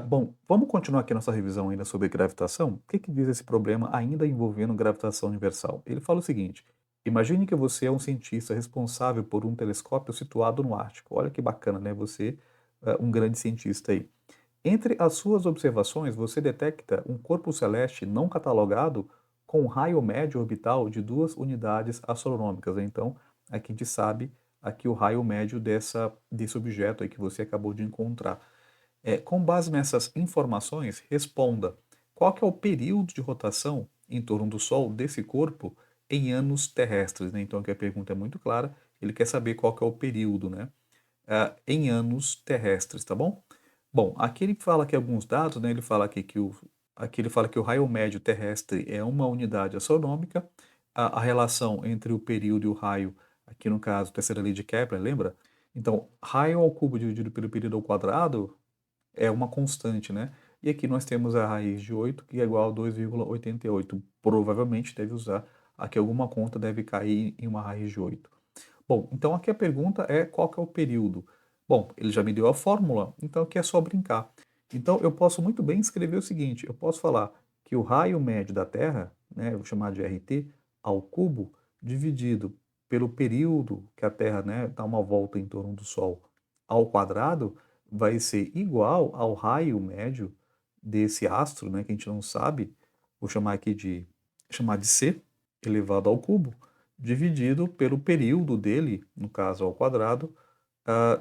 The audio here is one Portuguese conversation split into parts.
Bom, vamos continuar aqui nossa revisão ainda sobre gravitação? O que que diz esse problema ainda envolvendo gravitação universal? Ele fala o seguinte: imagine que você é um cientista responsável por um telescópio situado no Ártico. Olha que bacana, né? Você é um grande cientista aí. Entre as suas observações, você detecta um corpo celeste não catalogado com um raio médio orbital de 2 unidades astronômicas. Então, aqui a gente sabe aqui o raio médio desse objeto aí que você acabou de encontrar. Com base nessas informações, responda qual que é o período de rotação em torno do Sol desse corpo em anos terrestres, né? Então aqui a pergunta é muito clara, ele quer saber qual que é o período, né? Em anos terrestres, tá bom? Bom, aqui ele fala aqui alguns dados, né? Ele fala aqui ele fala que o raio médio terrestre é uma unidade astronômica, a relação entre o período e o raio, aqui no caso, terceira lei de Kepler, lembra? Então, raio ao cubo dividido pelo período ao quadrado é uma constante, né? E aqui nós temos a raiz de 8, que é igual a 2,88. Provavelmente deve usar, aqui alguma conta deve cair em uma raiz de 8. Bom, então aqui a pergunta é qual que é o período? Bom, ele já me deu a fórmula, então aqui é só brincar. Então eu posso muito bem escrever o seguinte, eu posso falar que o raio médio da Terra, né, eu vou chamar de RT, ao cubo, dividido pelo período que a Terra, né, dá uma volta em torno do Sol ao quadrado, vai ser igual ao raio médio desse astro, né, que a gente não sabe, vou chamar de C elevado ao cubo, dividido pelo período dele, no caso ao quadrado,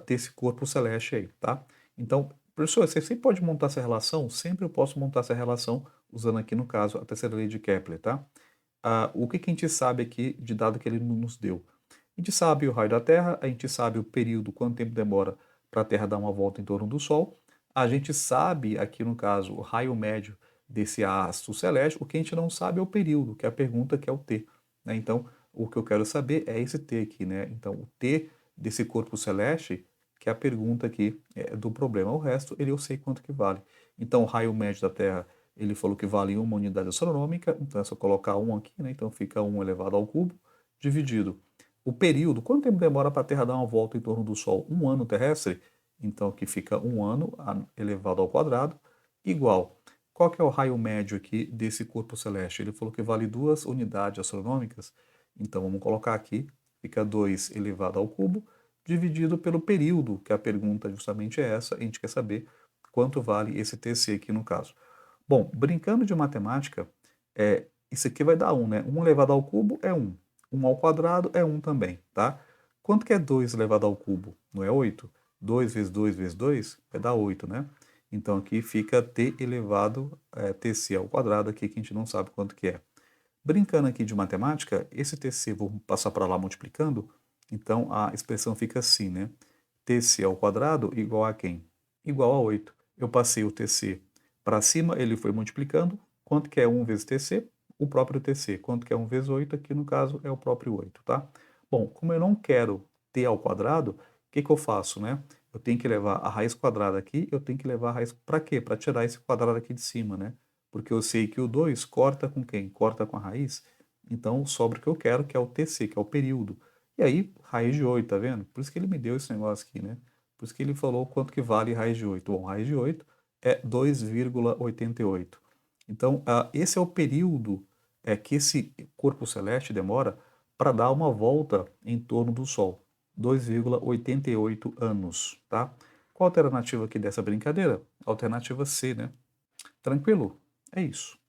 desse corpo celeste aí, tá? Então, professor, você sempre pode montar essa relação? Sempre eu posso montar essa relação usando aqui, no caso, a terceira lei de Kepler, tá? O que que a gente sabe aqui de dado que ele nos deu? A gente sabe o raio da Terra, a gente sabe o período, quanto tempo demora para a Terra dar uma volta em torno do Sol. A gente sabe, aqui no caso, o raio médio desse astro celeste. O que a gente não sabe é o período, que é a pergunta que é o T, né? Então, o que eu quero saber é esse T aqui, né? Então, o T desse corpo celeste, que é a pergunta aqui do problema. O resto, eu sei quanto que vale. Então, o raio médio da Terra, ele falou que vale uma unidade astronômica, então é só colocar 1 aqui, né? Então, fica 1 elevado ao cubo, dividido o período, quanto tempo demora para a Terra dar uma volta em torno do Sol? Um ano terrestre? Então aqui fica um ano elevado ao quadrado, igual. Qual que é o raio médio aqui desse corpo celeste? Ele falou que vale 2 unidades astronômicas. Então vamos colocar aqui, fica 2 elevado ao cubo, dividido pelo período, que a pergunta justamente é essa, a gente quer saber quanto vale esse TC aqui no caso. Bom, brincando de matemática, isso aqui vai dar 1, né? 1 elevado ao cubo é 1. 1 ao quadrado é 1 também, tá? Quanto que é 2 elevado ao cubo? Não é 8? 2 vezes 2 vezes 2 vai dar 8, né? Então aqui fica t elevado, tc ao quadrado aqui, que a gente não sabe quanto que é. Brincando aqui de matemática, esse tc vou passar para lá multiplicando, então a expressão fica assim, né? Tc ao quadrado igual a quem? Igual a 8. Eu passei o tc para cima, ele foi multiplicando. Quanto que é 1 vezes tc? O próprio tc. Quanto que é 1 vezes 8? Aqui no caso é o próprio 8, tá? Bom, como eu não quero t ao quadrado, o que que eu faço, né? Eu tenho que levar a raiz quadrada aqui, eu tenho que levar a raiz para quê? Para tirar esse quadrado aqui de cima, né? Porque eu sei que o 2 corta com quem? Corta com a raiz. Então sobra o que eu quero, que é o TC, que é o período. E aí, raiz de 8, tá vendo? Por isso que ele me deu esse negócio aqui, né? Por isso que ele falou quanto que vale raiz de 8. Bom, raiz de 8 é 2,88. Então, esse é o período que esse corpo celeste demora para dar uma volta em torno do Sol. 2,88 anos, tá? Qual a alternativa aqui dessa brincadeira? Alternativa C, né? Tranquilo? É isso.